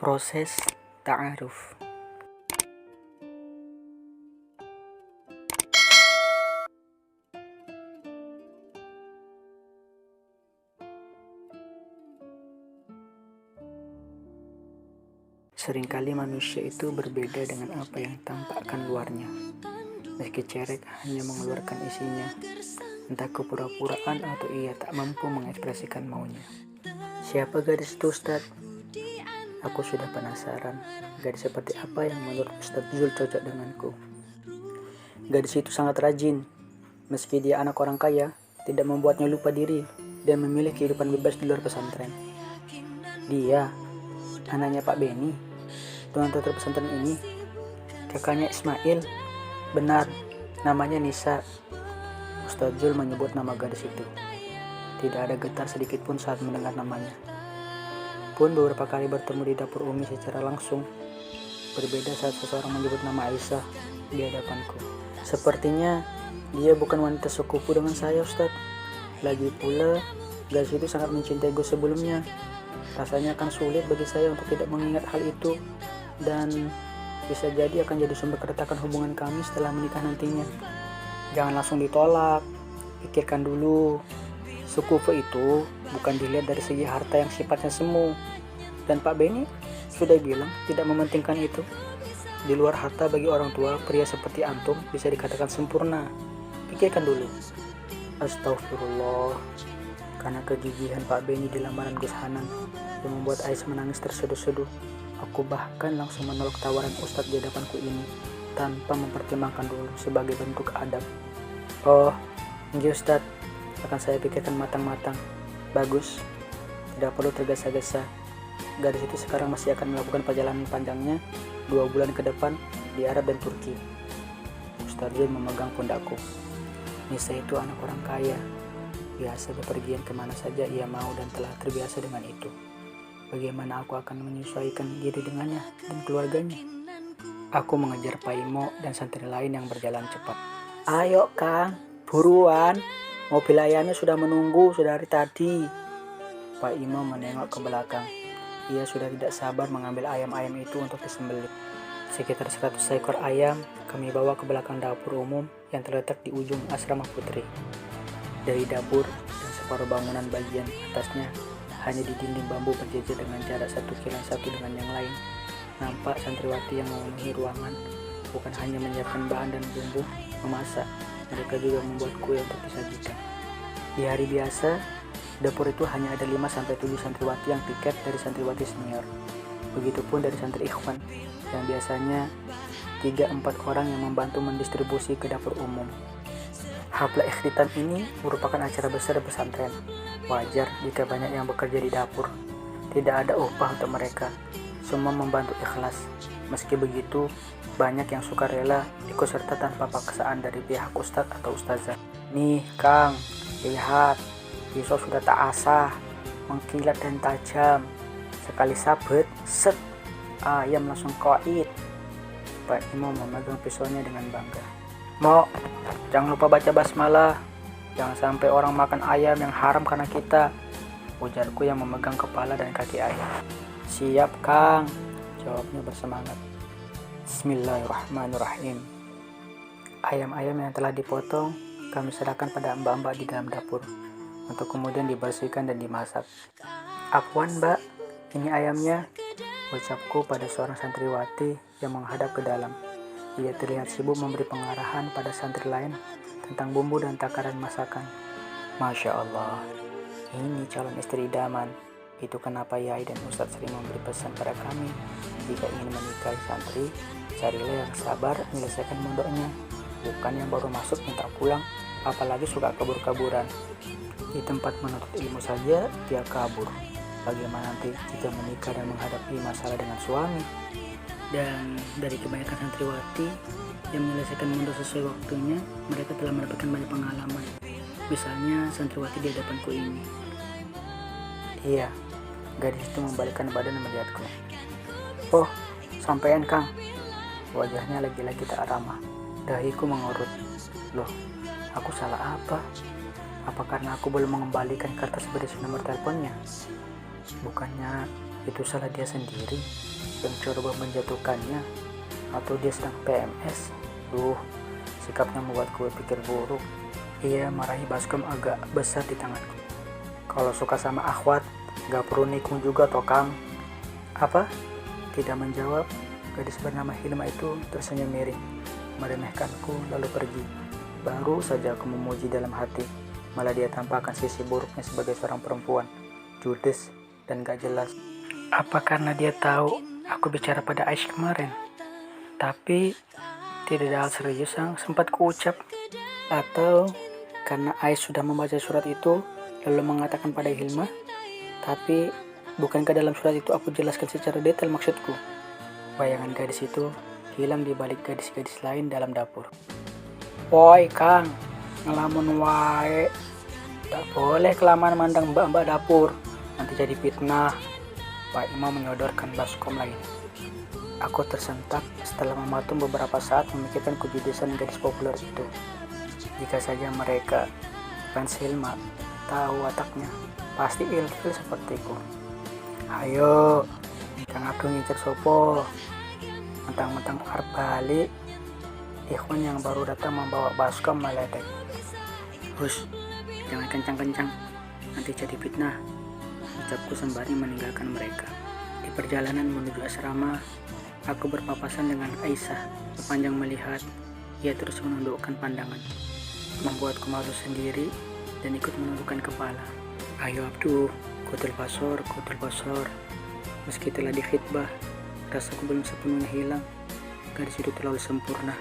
Proses ta'aruf. Seringkali manusia itu berbeda dengan apa yang tampakkan luarnya. Meski cerek hanya mengeluarkan isinya, entah kepura-puraan atau ia tak mampu mengekspresikan maunya. Siapa gadis itu, Ustadz? Aku sudah penasaran, gadis seperti apa yang menurut Ustadz Zul cocok denganku. Gadis itu sangat rajin, meski dia anak orang kaya, tidak membuatnya lupa diri dan memilih kehidupan bebas di luar pesantren. Dia, anaknya Pak Beni, tuan tutor pesantren ini, kakaknya Ismail. Benar, namanya Nisa. Ustadz Zul menyebut nama gadis itu. Tidak ada getar sedikit pun saat mendengar namanya. Pun beberapa kali bertemu di dapur Umi secara langsung, berbeda saat seseorang menyebut nama Aisyah di hadapanku. Sepertinya dia bukan wanita sekufu dengan saya, Ustadz. Lagi pula, gadis itu sangat mencintaiku sebelumnya. Rasanya akan sulit bagi saya untuk tidak mengingat hal itu, dan bisa jadi akan jadi sumber keretakan hubungan kami setelah menikah nantinya. Jangan langsung ditolak, pikirkan dulu. Sekufu itu bukan dilihat dari segi harta yang sifatnya semu, dan Pak Beni sudah bilang tidak mementingkan itu. Di luar harta bagi orang tua, pria seperti antum bisa dikatakan sempurna. Pikirkan dulu. Astagfirullah. Karena kegigihan Pak Beni di lamaran Gus Hanan yang membuat Aisyah menangis terseduh-seduh, aku bahkan langsung menolak tawaran Ustadz di hadapanku ini tanpa mempertimbangkan dulu sebagai bentuk adab. Oh, iya Ustadz, akan saya pikirkan matang-matang. Bagus, tidak perlu tergesa-gesa. Gadis itu sekarang masih akan melakukan perjalanan panjangnya 2 bulan ke depan di Arab dan Turki. Ustadz Zul memegang pundakku. Nisa itu anak orang kaya, biasa bepergian kemana saja ia mau dan telah terbiasa dengan itu. Bagaimana aku akan menyesuaikan diri dengannya dan keluarganya? Aku mengejar Pak Imo dan santri lain yang berjalan cepat. Ayo Kang, buruan, mobil ayamnya sudah menunggu sudah dari tadi. Pak Imo menengok ke belakang. Ia sudah tidak sabar mengambil ayam-ayam itu untuk disembelih. Sekitar 100 ekor ayam kami bawa ke belakang dapur umum yang terletak di ujung asrama putri. Dari dapur dan separuh bangunan bagian atasnya hanya di dinding bambu berjejer dengan jarak 1 kilan satu dengan yang lain. Nampak santriwati yang memenuhi ruangan bukan hanya menyiapkan bahan dan bumbu memasak, mereka juga membuat kue untuk disajikan. Di hari biasa, dapur itu hanya ada 5-7 santriwati yang piket dari santriwati senior. Begitupun dari santri ikhwan yang biasanya 3-4 orang yang membantu mendistribusi ke dapur umum. Haflah ikhtitam ini merupakan acara besar di pesantren. Wajar jika banyak yang bekerja di dapur. Tidak ada upah untuk mereka. Semua membantu ikhlas. Meski begitu, banyak yang suka rela ikut serta tanpa paksaan dari pihak ustadz atau ustazah. Nih Kang, lihat, pisau sudah tak asah, mengkilat dan tajam. Sekali sabet, set, ayam langsung koit. Pak Imo memegang pisaunya dengan bangga. Mo, jangan lupa baca basmalah. Jangan sampai orang makan ayam yang haram karena kita. Ujarku yang memegang kepala dan kaki ayam. Siap Kang, jawabnya bersemangat. Bismillahirrahmanirrahim. Ayam-ayam yang telah dipotong kami serahkan pada mbak-mbak di dalam dapur untuk kemudian dibersihkan dan dimasak. Afwan Mbak, ini ayamnya, ucapku pada seorang santriwati yang menghadap ke dalam. Ia terlihat sibuk memberi pengarahan pada santri lain tentang bumbu dan takaran masakan. Masya Allah, ini calon istri idaman. Itu kenapa Yai dan Ustadz sering memberi pesan pada kami, jika ingin menikahi santri, carilah yang sabar menyelesaikan mondoknya, bukan yang baru masuk minta pulang, apalagi suka kabur-kaburan. Di tempat menuntut ilmu saja dia kabur. Bagaimana nanti jika menikah dan menghadapi masalah dengan suami? Dan dari kebanyakan santriwati yang menyelesaikan mondok sesuai waktunya, mereka telah mendapatkan banyak pengalaman. Misalnya santriwati di hadapanku ini. Iya, gadis itu membalikkan badan melihatku. Oh, sampean Kang. Wajahnya lagi-lagi tak ramah. Dahiku mengurut. Loh, aku salah apa? Apa karena aku belum mengembalikan kertas berisi nomor teleponnya? Bukannya Itu salah dia sendiri yang coba menjatuhkannya, atau dia sedang PMS. Sikapnya membuatku berpikir buruk. Ia marahi baskom agak besar di tanganku. Kalau suka sama akhwat, gak perlu nikung juga toh Kang. Apa? Tidak menjawab, gadis bernama Hilma itu tersenyum miring, meremehkanku lalu pergi. Baru saja aku memuji dalam hati, malah dia tampakkan sisi buruknya sebagai seorang perempuan, judes dan gak jelas. Apa karena dia tahu aku bicara pada Aish kemarin? Tapi tidak ada hal serius yang sempat kuucap. Atau karena Aish sudah membaca surat itu lalu mengatakan pada Hilma? Tapi bukankah dalam surat itu aku jelaskan secara detail maksudku? Bayangan gadis itu hilang di balik gadis-gadis lain dalam dapur. Woi Kang, ngelamun wae. Tak boleh kelamaan mandang mbak-mbak dapur, nanti jadi fitnah. Pak Imam menyodorkan baskom lain. Aku tersentak setelah mematung beberapa saat memikirkan kejudesan gadis populer itu. Jika saja mereka, fans Hilma, tahu wataknya, pasti ilfil sepertiku. Ayo, Kang Abdul ngincer sopo. Mentang-mentang arep balik, ikhwan yang baru datang membawa baskom meledek. Hush, jangan kencang-kencang, nanti jadi fitnah, ucapku sembari meninggalkan mereka. Di perjalanan menuju asrama, aku berpapasan dengan Aisyah. Sepanjang melihat, ia terus menundukkan pandangan, membuatku malu sendiri dan ikut menundukkan kepala. Ayo Abdul, kutul basor. Meski telah dikhitbah, rasaku belum sepenuhnya hilang. Gadis itu terlalu sempurna.